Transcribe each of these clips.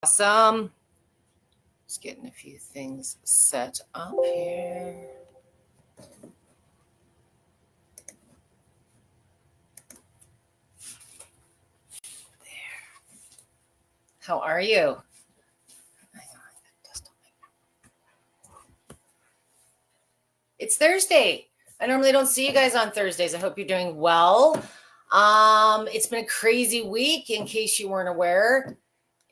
Awesome. Just getting a few things set up here. There. How are you? It's Thursday. I normally don't see you guys on Thursdays. I hope you're doing well. It's been a crazy week. In case you weren't aware,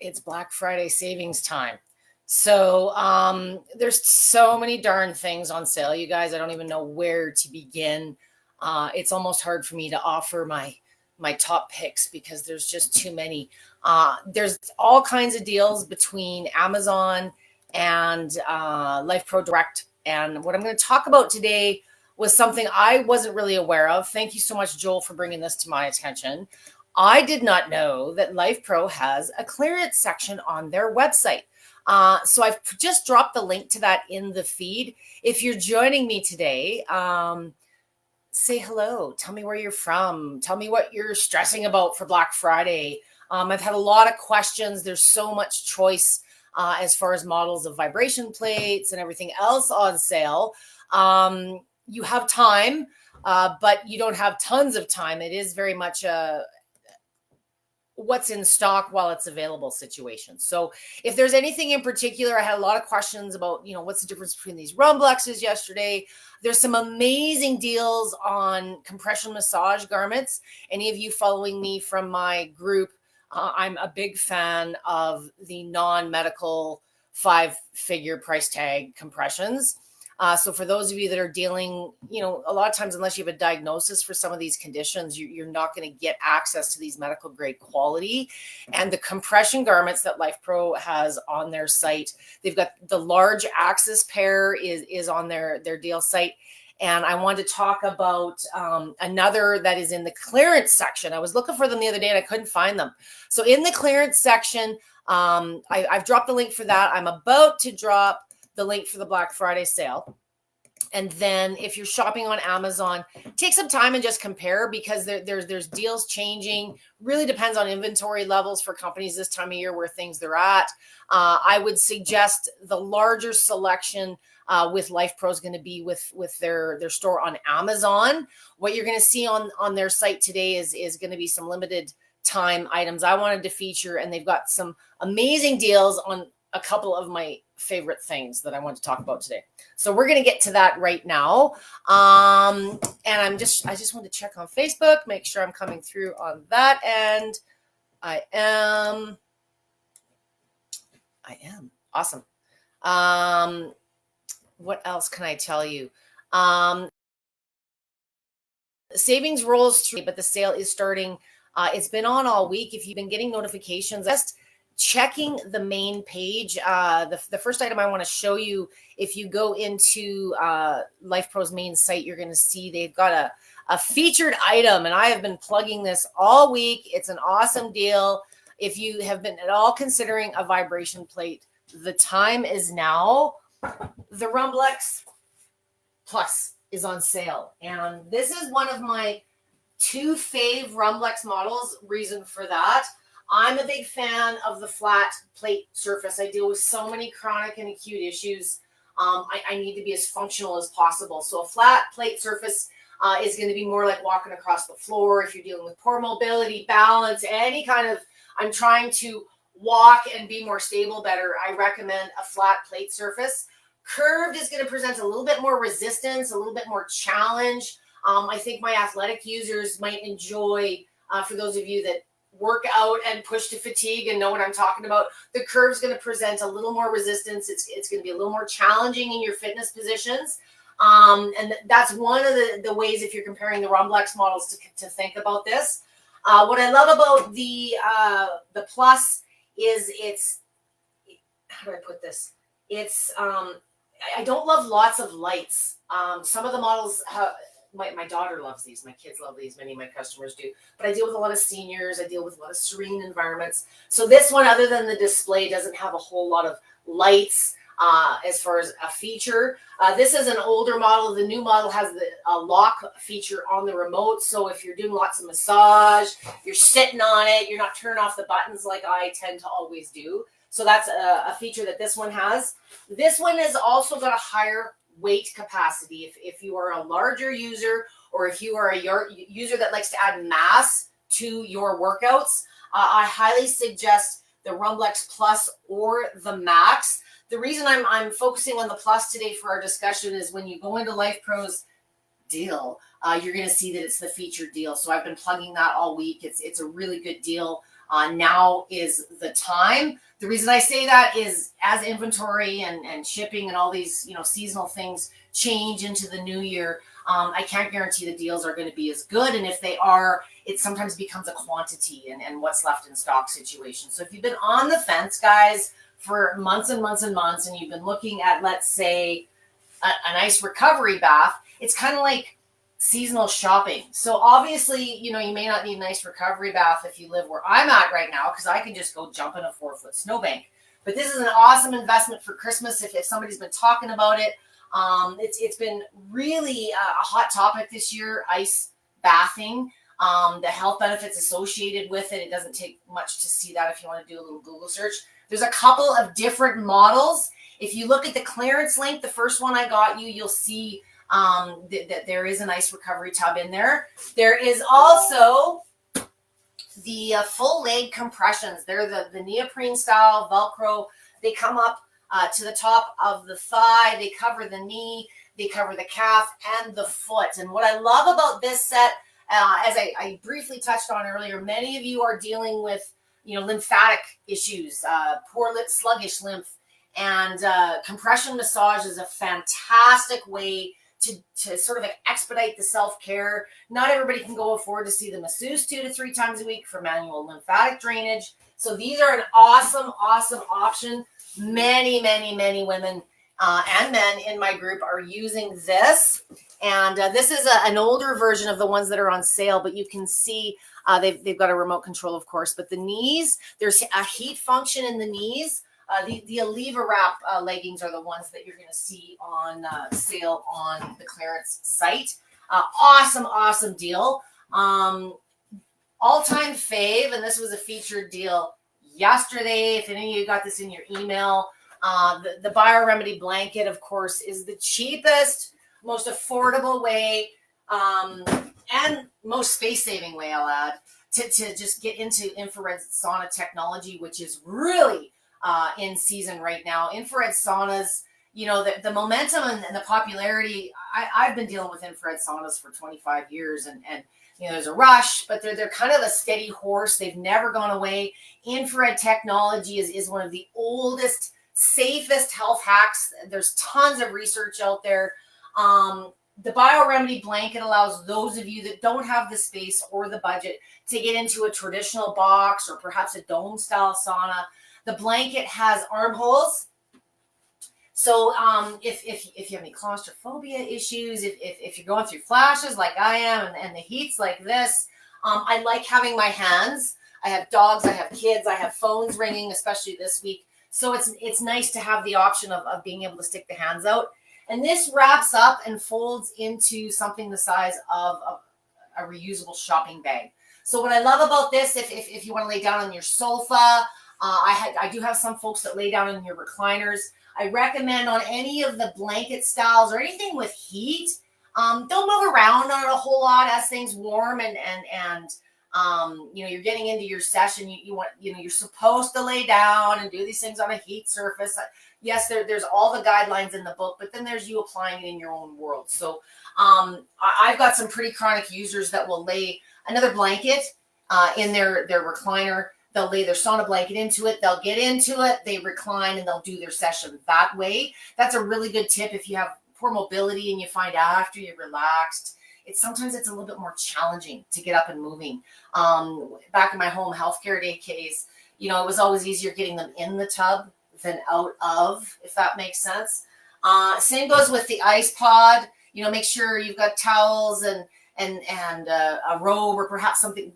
it's Black Friday savings time. So there's so many darn things on sale, you guys. I don't even know where to begin. It's almost hard for me to offer my top picks because there's just too many. There's all kinds of deals between Amazon and Lifepro Direct. And what I'm going to talk about today was something I wasn't really aware of. Thank you so much, Joel, for bringing this to my attention. I did not know that Lifepro has a clearance section on their website. So I've just dropped the link to that in the feed. If you're joining me today, say hello. Tell me where you're from. Tell me what you're stressing about for Black Friday. I've had a lot of questions. There's so much choice as far as models of vibration plates and everything else on sale. You have time, but you don't have tons of time. It is very much a what's in stock while it's available situation. So if there's anything in particular, I had a lot of questions about, what's the difference between these rumblexes yesterday. There's some amazing deals on compression massage garments. Any of you following me from my group, I'm a big fan of the non-medical 5-figure price tag compressions. So for those of you that are dealing, a lot of times, unless you have a diagnosis for some of these conditions, you're not going to get access to these medical grade quality. And the compression garments that Lifepro has on their site, they've got the large axis pair is on their deal site. And I wanted to talk about another that is in the clearance section. I was looking for them the other day and I couldn't find them. So in the clearance section, I've dropped the link for that. I'm about to drop the link for the Black Friday sale. And then if you're shopping on Amazon, take some time and just compare because there's deals changing. Really depends on inventory levels for companies this time of year where things they're at. I would suggest the larger selection with Lifepro is going to be with their store on Amazon. What you're going to see on their site today is going to be some limited time items I wanted to feature, and they've got some amazing deals on a couple of my favorite things that I want to talk about today. So we're going to get to that right now. And I just want to check on Facebook, make sure I'm coming through on that end. I am awesome. What else can I tell you? Savings rolls through, but the sale is starting. It's been on all week. If you've been getting notifications, just checking the main page. The first item I want to show you, if you go into Lifepro's main site, you're going to see they've got a featured item, and I have been plugging this all week. It's an awesome deal. If you have been at all considering a vibration plate, the time is now. The Rumblex Plus is on sale, and this is one of my 2 fave Rumblex models. Reason for that, I'm a big fan of the flat plate surface. I deal with so many chronic and acute issues. I need to be as functional as possible. So a flat plate surface is going to be more like walking across the floor. If you're dealing with poor mobility, balance, any kind of, I'm trying to walk and be more stable better, I recommend a flat plate surface. Curved is going to present a little bit more resistance, a little bit more challenge. I think my athletic users might enjoy, for those of you that work out and push to fatigue and know what I'm talking about, the curve is going to present a little more resistance. It's going to be a little more challenging in your fitness positions. And that's one of the ways, if you're comparing the Rumblex models, to think about this. What I love about the Plus is it's, how do I put this? It's, I don't love lots of lights. Some of the models have, my daughter loves these. My kids love these. Many of my customers do. But I deal with a lot of seniors. I deal with a lot of serene environments. So this one, other than the display, doesn't have a whole lot of lights as far as a feature. This is an older model. The new model has a lock feature on the remote. So if you're doing lots of massage, you're sitting on it, you're not turning off the buttons like I tend to always do. So that's a feature that this one has. This one has also got a higher weight capacity. If you are a larger user, or if you are a user that likes to add mass to your workouts, I highly suggest the Rumblex Plus or the Max. The reason I'm focusing on the Plus today for our discussion is when you go into Lifepro's deal, you're going to see that it's the featured deal. So I've been plugging that all week. It's a really good deal. Now is the time. The reason I say that is as inventory and shipping and all these, seasonal things change into the new year, I can't guarantee the deals are going to be as good. And if they are, it sometimes becomes a quantity and what's left in stock situation. So if you've been on the fence, guys, for months and months and months, and you've been looking at, let's say, a nice recovery bath, it's kind of like seasonal shopping. So obviously, you may not need a nice recovery bath if you live where I'm at right now, because I can just go jump in a 4-foot snowbank. But this is an awesome investment for Christmas if somebody's been talking about it. It's been really a hot topic this year, ice bathing, the health benefits associated with it. It doesn't take much to see that if you want to do a little Google search. There's a couple of different models. If you look at the clearance link, the first one I got you'll see that there is an ice recovery tub in there. There is also the full leg compressions. They're the neoprene style Velcro. They come up to the top of the thigh. They cover the knee. They cover the calf and the foot. And what I love about this set, as I briefly touched on earlier, many of you are dealing with lymphatic issues, poor sluggish lymph, and compression massage is a fantastic way to sort of expedite the self-care. Not everybody can go afford to see the masseuse 2 to 3 times a week for manual lymphatic drainage. So these are an awesome option. Many women and men in my group are using this. And this is an older version of the ones that are on sale, but you can see they've got a remote control, of course. But the knees, there's a heat function in the knees. The Aliva Wrap leggings are the ones that you're going to see on sale on the clearance site. Awesome deal. All-time fave, and this was a featured deal yesterday. If any of you got this in your email, the BioRemedy blanket, of course, is the cheapest, most affordable way, and most space-saving way, I'll add, to just get into infrared sauna technology, which is really in season right now. Infrared saunas, the momentum and the popularity. I've been dealing with infrared saunas for 25 years, and there's a rush, but they're kind of a steady horse. They've never gone away. Infrared technology is one of the oldest, safest health hacks. There's tons of research out there. The BioRemedy blanket allows those of you that don't have the space or the budget to get into a traditional box or perhaps a dome style sauna. The blanket has armholes. So if you have any claustrophobia issues, if you're going through flashes like I am and the heat's like this, I like having my hands. I have dogs, I have kids, I have phones ringing, especially this week. So it's nice to have the option of being able to stick the hands out. And this wraps up and folds into something the size of a reusable shopping bag. So what I love about this, if you want to lay down on your sofa, I do have some folks that lay down in your recliners. I recommend on any of the blanket styles or anything with heat, don't move around on it a whole lot as things warm and you're getting into your session. You want, you're supposed to lay down and do these things on a heat surface. Yes, there's all the guidelines in the book, but then there's you applying it in your own world. So I've got some pretty chronic users that will lay another blanket in their recliner. They'll lay their sauna blanket into it. They'll get into it. They recline and they'll do their session that way. That's a really good tip if you have poor mobility and you find out after you're relaxed, sometimes it's a little bit more challenging to get up and moving. Back in my home healthcare days, it was always easier getting them in the tub than out of, if that makes sense. Same goes with the ice pod. Make sure you've got towels and a robe or perhaps something,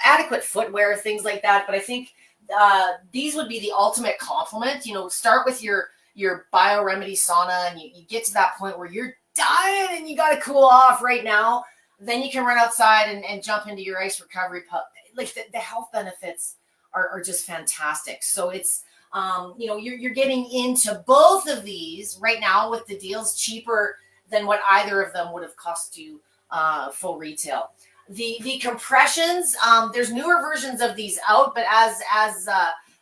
adequate footwear, things like that. But I think these would be the ultimate complement. Start with your BioRemedy sauna and you get to that point where you're dying and you got to cool off right now. Then you can run outside and jump into your ice recovery pub. Like the health benefits are just fantastic. So it's You're getting into both of these right now with the deals cheaper than what either of them would have cost you full retail. The compressions, there's newer versions of these out, but as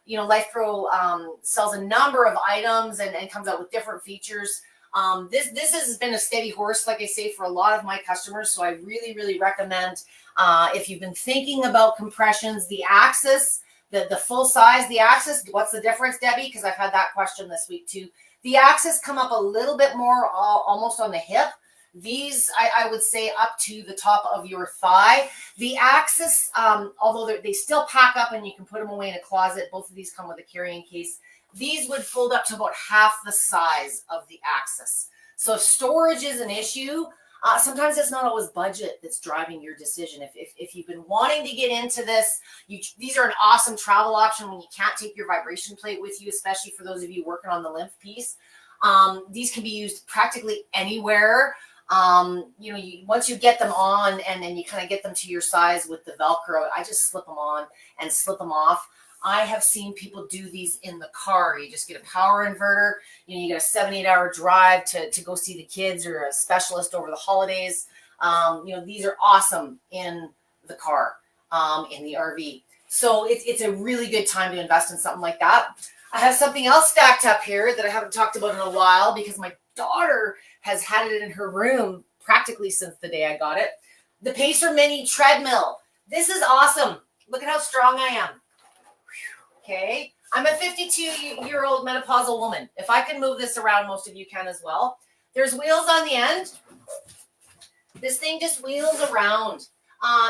Lifepro sells a number of items and comes out with different features. This has been a steady horse, like I say, for a lot of my customers. So I really, really recommend if you've been thinking about compressions, the Axis, the full size, the Axis. What's the difference, Debbie? Because I've had that question this week too. The Axis come up a little bit more, almost on the hip. These, I would say, up to the top of your thigh. The Axis, although they still pack up and you can put them away in a closet, both of these come with a carrying case. These would fold up to about half the size of the Axis. So if storage is an issue, sometimes it's not always budget that's driving your decision. If you've been wanting to get into this, these are an awesome travel option when you can't take your vibration plate with you, especially for those of you working on the lymph piece. These can be used practically anywhere. Once you get them on and then you kind of get them to your size with the Velcro, I just slip them on and slip them off. I have seen people do these in the car. You just get a power inverter. You get a 7-8 hour drive to go see the kids or a specialist over the holidays. These are awesome in the car, in the RV. So it's a really good time to invest in something like that. I have something else stacked up here that I haven't talked about in a while because my daughter has had it in her room practically since the day I got it. The Pacer Mini treadmill. This is awesome. Look at how strong I am. Okay. I'm a 52-year-old menopausal woman. If I can move this around, most of you can as well. There's wheels on the end. This thing just wheels around.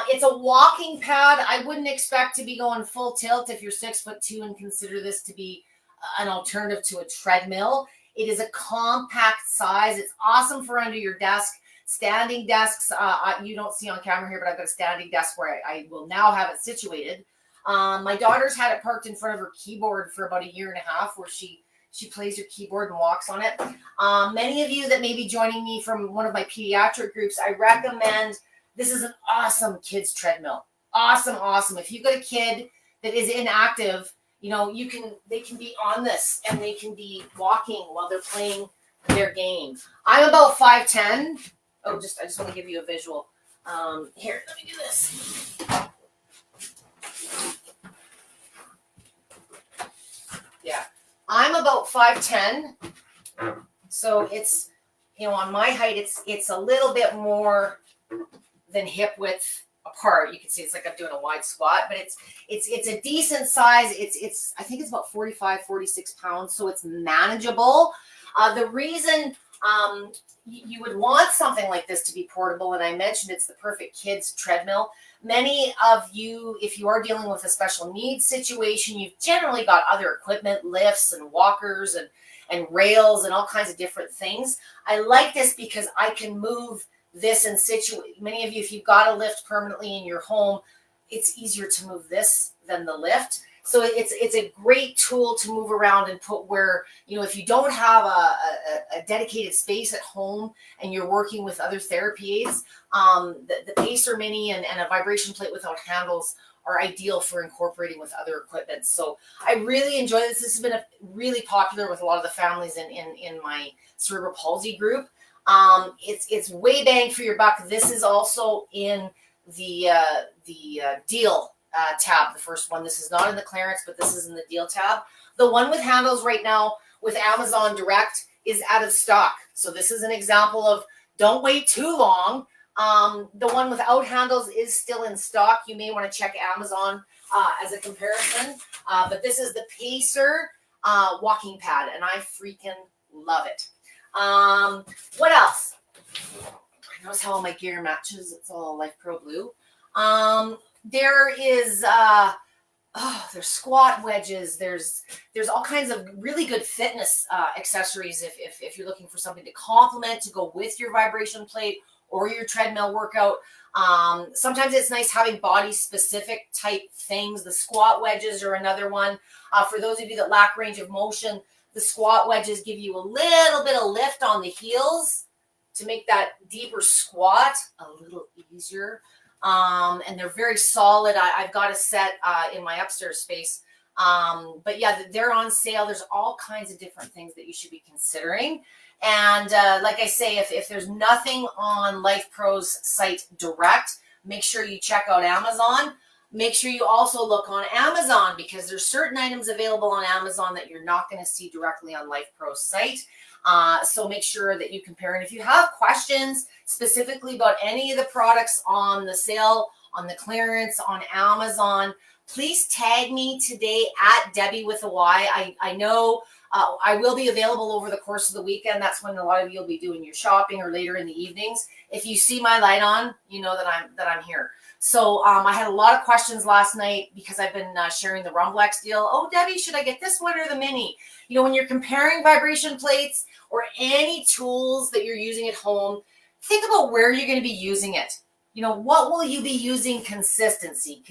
It's a walking pad. I wouldn't expect to be going full tilt if you're 6'2" and consider this to be an alternative to a treadmill. It is a compact size. It's awesome for under your desk. Standing desks, you don't see on camera here, but I've got a standing desk where I will now have it situated. My daughter's had it parked in front of her keyboard for about 1.5 years where she plays her keyboard and walks on it. Many of you that may be joining me from one of my pediatric groups, I recommend this is an awesome kids treadmill. Awesome. If you've got a kid that is inactive, they can be on this and they can be walking while they're playing their game. I'm about 5'10". I just want to give you a visual. Here, let me do this. Yeah, I'm about 5'10". So it's, on my height, it's a little bit more than hip width apart. You can see it's like I'm doing a wide squat, but it's a decent size. I think it's about 45, 46 pounds. So it's manageable. The reason you would want something like this to be portable, and I mentioned it's the perfect kids treadmill. Many of you, if you are dealing with a special needs situation, you've generally got other equipment, lifts and walkers and rails and all kinds of different things. I like this because I can move this in many of you, if you've got a lift permanently in your home, it's easier to move this than the lift. So it's a great tool to move around and put where, if you don't have a dedicated space at home and you're working with other therapy aids, the Pacer Mini and a vibration plate without handles are ideal for incorporating with other equipment. So I really enjoy this. This has been really popular with a lot of the families in my cerebral palsy group. It's way bang for your buck. This is also in the deal tab, the first one. This is not in the clearance, but this is in the deal tab. The one with handles right now with Amazon Direct is out of stock. So this is an example of don't wait too long. The one without handles is still in stock. You may want to check Amazon as a comparison. But this is the Pacer walking pad, and I freaking love it. What else? Notice how all my gear matches. It's all Lifepro blue. There is there's squat wedges. There's all kinds of really good fitness accessories if you're looking for something to complement, to go with your vibration plate or your treadmill workout. Sometimes it's nice having body specific type things. The squat wedges are another one. For those of you that lack range of motion, the squat wedges give you a little bit of lift on the heels to make that deeper squat a little easier. And they're very solid. I've got a set in my upstairs space But yeah, they're on sale. There's all kinds of different things that you should be considering. And like I say, if there's nothing on Lifepro's site direct, make sure you check out Amazon. Make sure you also look on Amazon, because there's certain items available on Amazon that you're not going to see directly on Lifepro's site. So make sure that you compare. And if you have questions specifically about any of the products on the sale, on the clearance, on Amazon, please tag me today at Debby with a Y. I know I will be available over the course of the weekend. That's when a lot of you will be doing your shopping, or later in the evenings. If you see my light on, you know that I'm here. So I had a lot of questions last night because I've been sharing the Rumblex deal. Oh, Debby, should I get this one or the mini? You know, when you're comparing vibration plates or any tools that you're using at home, think about where you're going to be using it. You know, what will you be using consistently?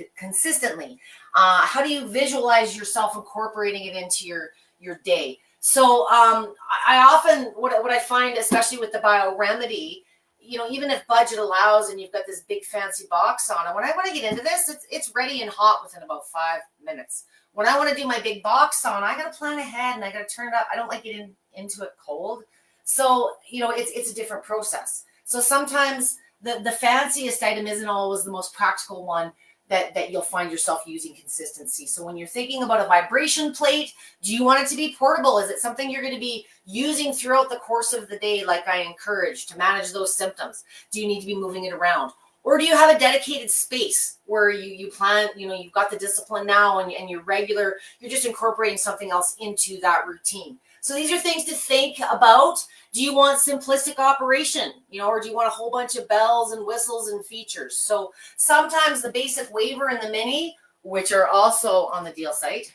How do you visualize yourself incorporating it into your day? So I often, what I find, especially with the BioRemedy, you know, even if budget allows and you've got this big fancy box sauna, when I want to get into this, it's ready and hot within about 5 minutes. When I want to do my big box sauna, I got to plan ahead and I got to turn it up. I don't like getting into it cold. So, you know, it's a different process. So sometimes the fanciest item isn't always the most practical one that you'll find yourself using consistency. So when you're thinking about a vibration plate, do you want it to be portable? Is it something you're going to be using throughout the course of the day, like I encourage, to manage those symptoms? Do you need to be moving it around? Or do you have a dedicated space where you plan, you know, you've got the discipline now and you're just incorporating something else into that routine? So these are things to think about. Do you want simplistic operation, you know, or do you want a whole bunch of bells and whistles and features? So sometimes the basic waiver and the mini, which are also on the deal site,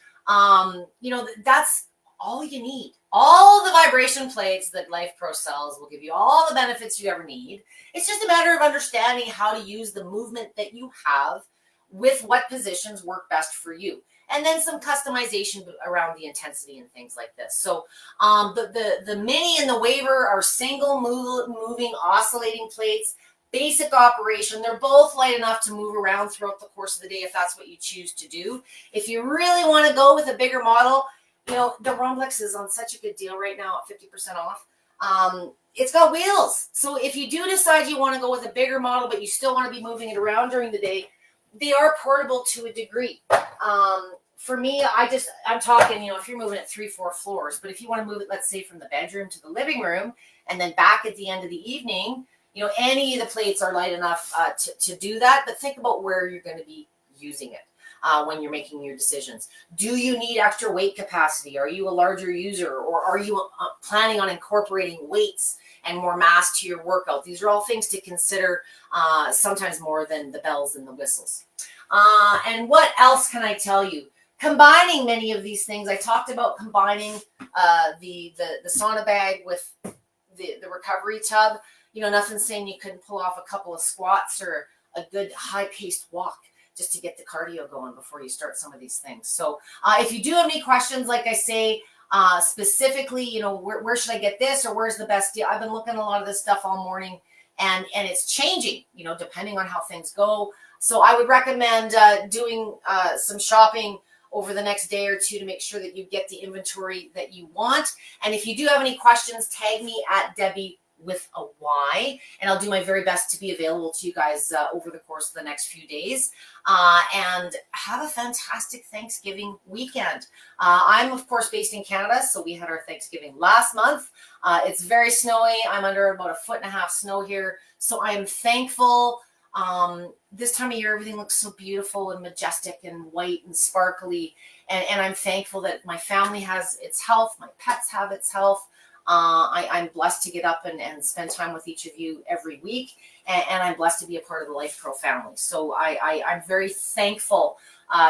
you know, that's all you need. All the vibration plates that Lifepro sells will give you all the benefits you ever need. It's just a matter of understanding how to use the movement that you have with what positions work best for you. And then some customization around the intensity and things like this. So the mini and the waiver are single moving oscillating plates, basic operation. They're both light enough to move around throughout the course of the day if that's what you choose to do. If you really want to go with a bigger model, you know, the Rumblex is on such a good deal right now at 50% off. It's got wheels. So if you do decide you want to go with a bigger model, but you still want to be moving it around during the day, they are portable to a degree. For me, I'm talking, you know, if you're moving it 3-4 floors, but if you want to move it, let's say from the bedroom to the living room and then back at the end of the evening, you know, any of the plates are light enough to do that. But think about where you're going to be using it when you're making your decisions. Do you need extra weight capacity? Are you a larger user, or are you planning on incorporating weights and more mass to your workout? These are all things to consider, sometimes more than the bells and the whistles. And what else can I tell you? Combining many of these things. I talked about combining the sauna bag with the recovery tub. You know, nothing saying you couldn't pull off a couple of squats or a good high-paced walk just to get the cardio going before you start some of these things. So if you do have any questions, like I say, specifically, you know, where should I get this, or where's the best deal? I've been looking at a lot of this stuff all morning, and it's changing, you know, depending on how things go. So I would recommend doing some shopping over the next day or two to make sure that you get the inventory that you want. And if you do have any questions, tag me at Debby with a Y, and I'll do my very best to be available to you guys over the course of the next few days. And have a fantastic Thanksgiving weekend. I'm, of course, based in Canada, so we had our Thanksgiving last month. It's very snowy. I'm under about 1.5 feet snow here, so I am thankful. This time of year, everything looks so beautiful and majestic and white and sparkly. And I'm thankful that my family has its health. My pets have its health. I'm blessed to get up and spend time with each of you every week. And I'm blessed to be a part of the Lifepro family. So I'm very thankful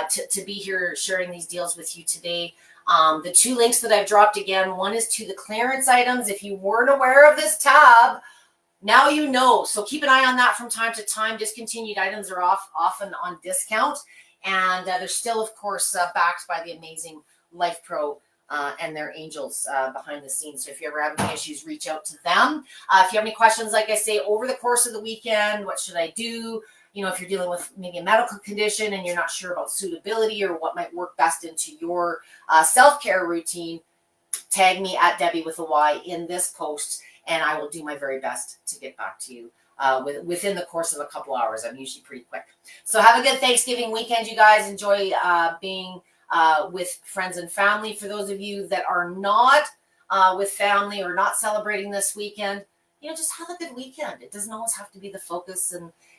to be here sharing these deals with you today. The 2 links that I've dropped again, one is to the clearance items. If you weren't aware of this tab, now you know. So keep an eye on that from time to time. Discontinued items are often on discount. And they're still, of course, backed by the amazing Lifepro and their angels behind the scenes. So if you ever have any issues, reach out to them. If you have any questions, like I say, over the course of the weekend, what should I do? if you're dealing with maybe a medical condition and you're not sure about suitability or what might work best into your self-care routine, tag me at Debby with a Y in this post, and I will do my very best to get back to you within the course of a couple hours. I'm usually pretty quick. So have a good Thanksgiving weekend, you guys. Enjoy being with friends and family. For those of you that are not with family or not celebrating this weekend, just have a good weekend. It doesn't always have to be the focus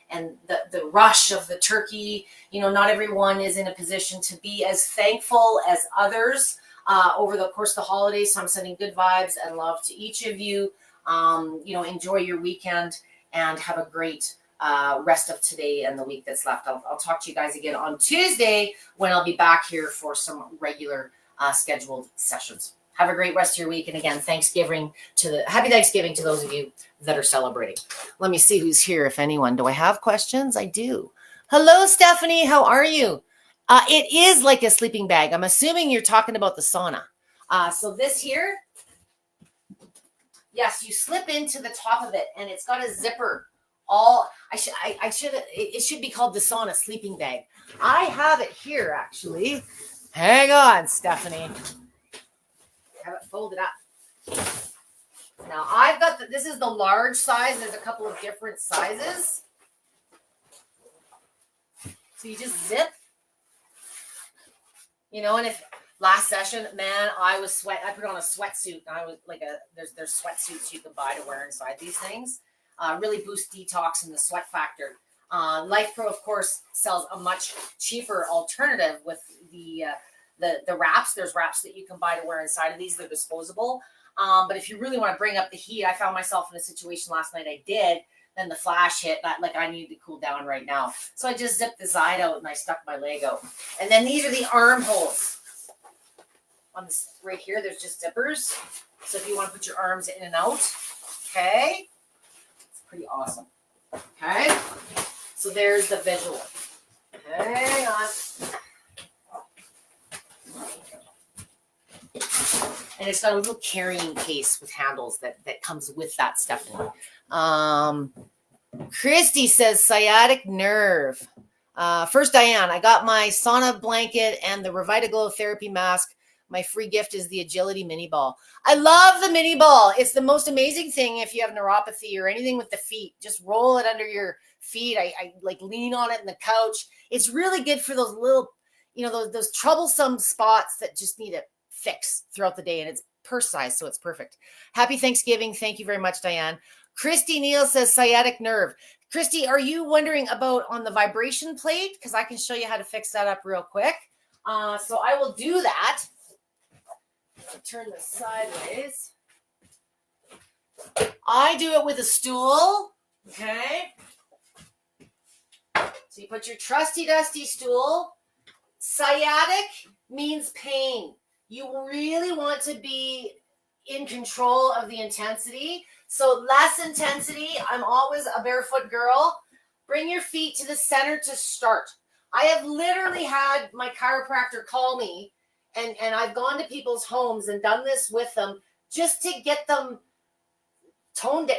and the rush of the turkey. Not everyone is in a position to be as thankful as others over the course of the holidays. So I'm sending good vibes and love to each of you. Enjoy your weekend and have a great rest of today and the week that's left. I'll talk to you guys again on Tuesday when I'll be back here for some regular scheduled sessions. Have a great rest of your week. And again, happy Thanksgiving to those of you that are celebrating. Let me see who's here, if anyone. Do I have questions? I do. Hello, Stephanie. How are you? It is like a sleeping bag. I'm assuming you're talking about the sauna. So this here, yes, you slip into the top of it, and it's got a zipper. It should be called the sauna sleeping bag. I have it here, actually. Hang on, Stephanie. Have it folded up. Now I've got this is the large size. There's a couple of different sizes. So you just zip. And if last session, man, I was sweat. I put on a sweatsuit. I was like there's sweatsuits you can buy to wear inside these things. Really boost detox and the sweat factor. Lifepro, of course, sells a much cheaper alternative with the wraps. There's wraps that you can buy to wear inside of these. They're disposable. But if you really want to bring up the heat, I found myself in a situation last night. I did. Then the flash hit. I needed to cool down right now. So I just zipped the side out and I stuck my leg out. And then these are the armholes. On this right here, there's just zippers. So if you want to put your arms in and out, okay. It's pretty awesome. Okay. So there's the visual. Hang on. And it's got a little carrying case with handles that comes with that, Stephanie. Christy says sciatic nerve. First, Diane, I got my sauna blanket and the Revitaglow therapy mask. My free gift is the agility mini ball. I love the mini ball. It's the most amazing thing if you have neuropathy or anything with the feet. Just roll it under your feet. I lean on it in the couch. It's really good for those little, those troublesome spots that just need a fix throughout the day. And it's purse size, so it's perfect. Happy Thanksgiving. Thank you very much, Diane. Christy Neal says sciatic nerve. Christy, are you wondering about on the vibration plate? Because I can show you how to fix that up real quick. So I will do that. I'll turn this sideways. I do it with a stool. Okay. So you put your trusty dusty stool. Sciatic means pain. You really want to be in control of the intensity. So less intensity. I'm always a barefoot girl. Bring your feet to the center to start. I have literally had my chiropractor call me and I've gone to people's homes and done this with them just to get them toned,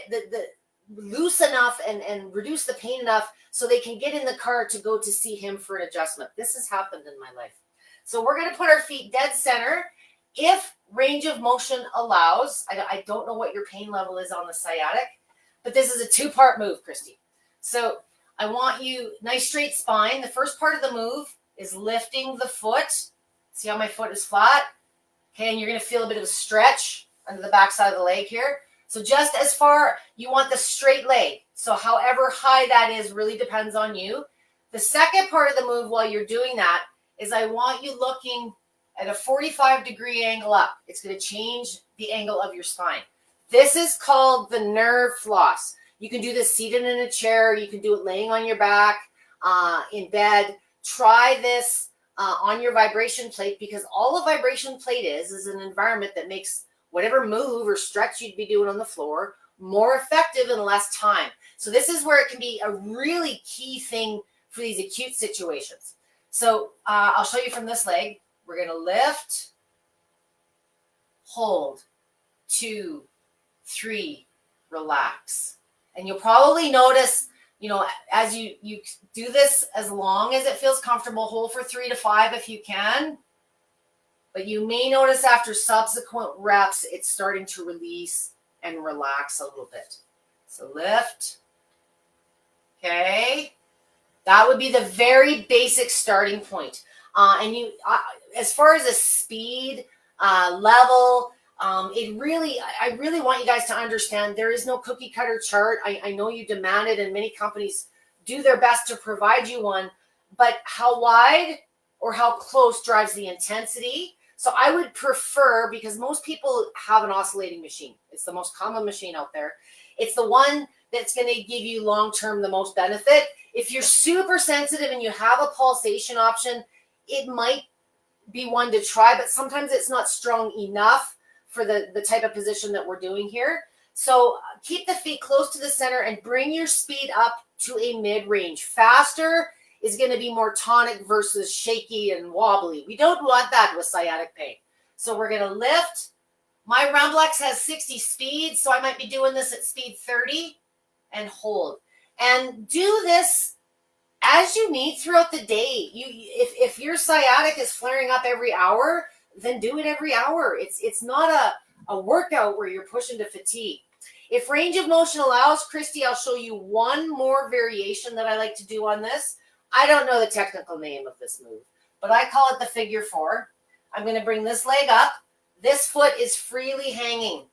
loose enough and reduce the pain enough so they can get in the car to go to see him for an adjustment. This has happened in my life. So we're going to put our feet dead center. If range of motion allows, I don't know what your pain level is on the sciatic, but this is a two-part move, Christy. So I want you, nice straight spine. The first part of the move is lifting the foot. See how my foot is flat? Okay, and you're going to feel a bit of a stretch under the back side of the leg here. So just as far, you want the straight leg. So however high that is really depends on you. The second part of the move while you're doing that is I want you looking at a 45-degree angle up. It's going to change the angle of your spine. This is called the nerve floss. You can do this seated in a chair. You can do it laying on your back, in bed. Try this on your vibration plate, because all a vibration plate is an environment that makes whatever move or stretch you'd be doing on the floor more effective in less time. So this is where it can be a really key thing for these acute situations. So I'll show you from this leg. We're going to lift, hold, 2, 3, relax. And you'll probably notice as you do this, as long as it feels comfortable, hold for 3 to 5 if you can. But you may notice after subsequent reps, it's starting to release and relax a little bit. So lift. Okay. That would be the very basic starting point. As far as a speed level, I really want you guys to understand there is no cookie cutter chart. I know you demand it, and many companies do their best to provide you one, but how wide or how close drives the intensity. So I would prefer, because most people have an oscillating machine. It's the most common machine out there. It's the one that's going to give you long-term the most benefit. If you're super sensitive and you have a pulsation option, it might be one to try, but sometimes it's not strong enough for the type of position that we're doing here. So keep the feet close to the center and bring your speed up to a mid-range. Faster is going to be more tonic versus shaky and wobbly. We don't want that with sciatic pain. So we're going to lift. My Rumblex has 60 speed, so I might be doing this at speed 30 and hold. And do this as you need throughout the day. If your sciatic is flaring up every hour, then do it every hour. It's not a workout where you're pushing to fatigue. If range of motion allows, Christy, I'll show you one more variation that I like to do on this. I don't know the technical name of this move, but I call it the figure 4. I'm going to bring this leg up. This foot is freely hanging.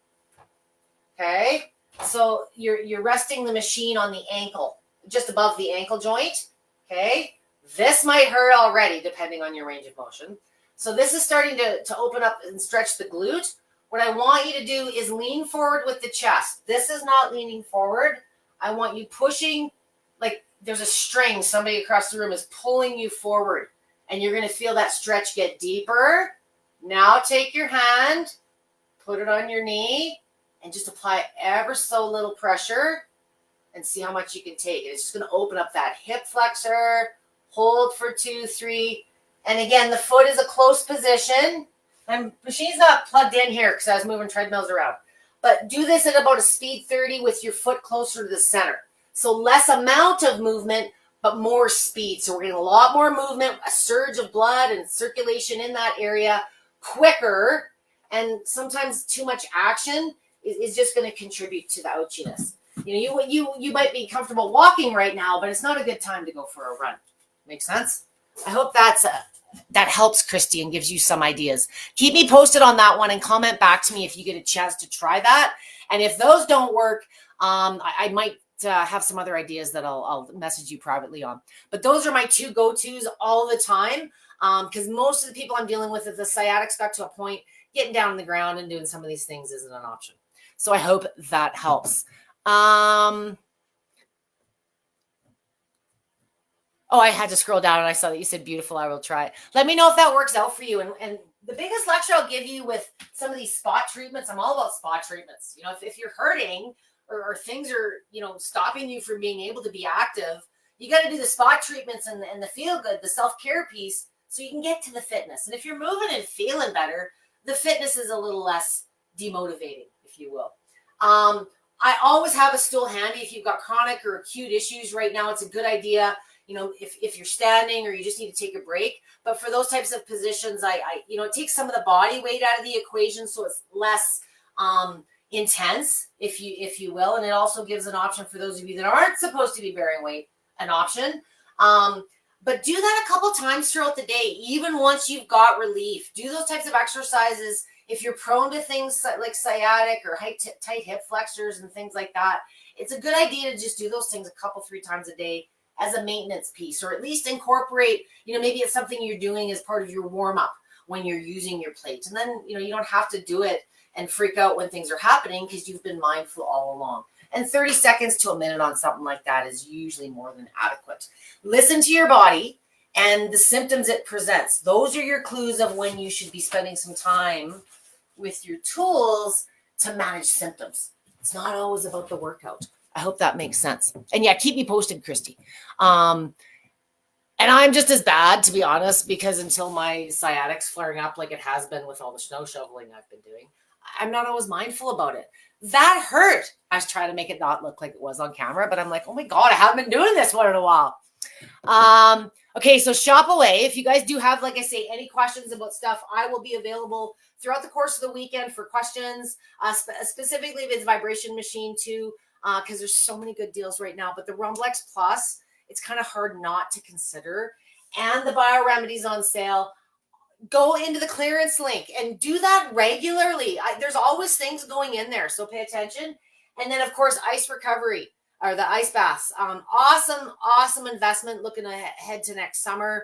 Okay? So you're resting the machine on the ankle, just above the ankle joint. Okay? This might hurt already, depending on your range of motion. So this is starting to open up and stretch the glute. What I want you to do is lean forward with the chest. This is not leaning forward. I want you pushing, like there's a string. Somebody across the room is pulling you forward, and you're going to feel that stretch get deeper. Now take your hand, put it on your knee, and just apply ever so little pressure and see how much you can take. It's just going to open up that hip flexor. Hold for 2, 3. And again, the foot is a close position. My machine's not plugged in here because I was moving treadmills around. But do this at about a speed 30 with your foot closer to the center. So less amount of movement, but more speed. So we're getting a lot more movement, a surge of blood and circulation in that area quicker. And sometimes too much action is just going to contribute to the ouchiness. You might be comfortable walking right now, but it's not a good time to go for a run. Make sense? I hope that helps, Christy, and gives you some ideas. Keep me posted on that one and comment back to me if you get a chance to try that. And if those don't work, I might have some other ideas that I'll message you privately on. But those are my 2 go-tos all the time, because most of the people I'm dealing with, if the sciatics got to a point, getting down on the ground and doing some of these things isn't an option. So I hope that helps. Oh, I had to scroll down and I saw that you said beautiful. I will try it. Let me know if that works out for you. And the biggest lecture I'll give you with some of these spot treatments, I'm all about spot treatments. If you're hurting or things are, stopping you from being able to be active, you got to do the spot treatments and the feel good, the self-care piece, so you can get to the fitness. And if you're moving and feeling better, the fitness is a little less demotivating, if you will. I always have a stool handy. If you've got chronic or acute issues right now, it's a good idea. If you're standing or you just need to take a break. But for those types of positions, it takes some of the body weight out of the equation, so it's less intense, if you will. And it also gives an option for those of you that aren't supposed to be bearing weight, an option. But do that a couple times throughout the day, even once you've got relief. Do those types of exercises. If you're prone to things like sciatic or tight hip flexors and things like that, it's a good idea to just do those things a couple, 3 times a day as a maintenance piece, or at least incorporate, maybe it's something you're doing as part of your warm-up when you're using your plate. And then, you don't have to do it and freak out when things are happening because you've been mindful all along. And 30 seconds to a minute on something like that is usually more than adequate. Listen to your body and the symptoms it presents. Those are your clues of when you should be spending some time with your tools to manage symptoms. It's not always about the workout. I hope that makes sense. And yeah, keep me posted, Christy. And I'm just as bad, to be honest, because until my sciatic's flaring up like it has been with all the snow shoveling I've been doing, I'm not always mindful about it. That hurt. I was trying to make it not look like it was on camera, but I'm like, oh my God, I haven't been doing this one in a while. Okay, so shop away. If you guys do have, like I say, any questions about stuff, I will be available throughout the course of the weekend for questions, specifically if it's vibration machine too, because there's so many good deals right now. But the Rumblex Plus, it's kind of hard not to consider. And the BioRemedies on sale. Go into the clearance link and do that regularly. There's always things going in there, so pay attention. And then, of course, ice recovery or the ice baths. Awesome investment looking ahead to next summer.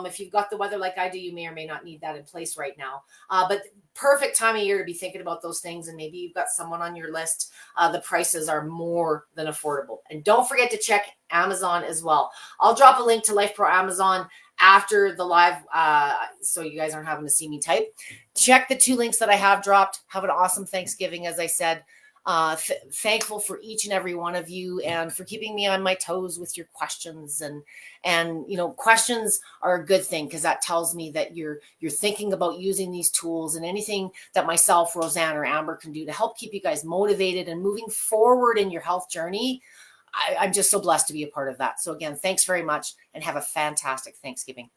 If you've got the weather like I do, you may or may not need that in place right now. But perfect time of year to be thinking about those things. And maybe you've got someone on your list. The prices are more than affordable. And don't forget to check Amazon as well. I'll drop a link to Lifepro Amazon after the live, so you guys aren't having to see me type. Check the 2 links that I have dropped. Have an awesome Thanksgiving, as I said. Thankful for each and every one of you and for keeping me on my toes with your questions. And questions are a good thing because that tells me that you're thinking about using these tools, and anything that myself, Roseanne, or Amber can do to help keep you guys motivated and moving forward in your health journey. I'm just so blessed to be a part of that. So again, thanks very much and have a fantastic Thanksgiving.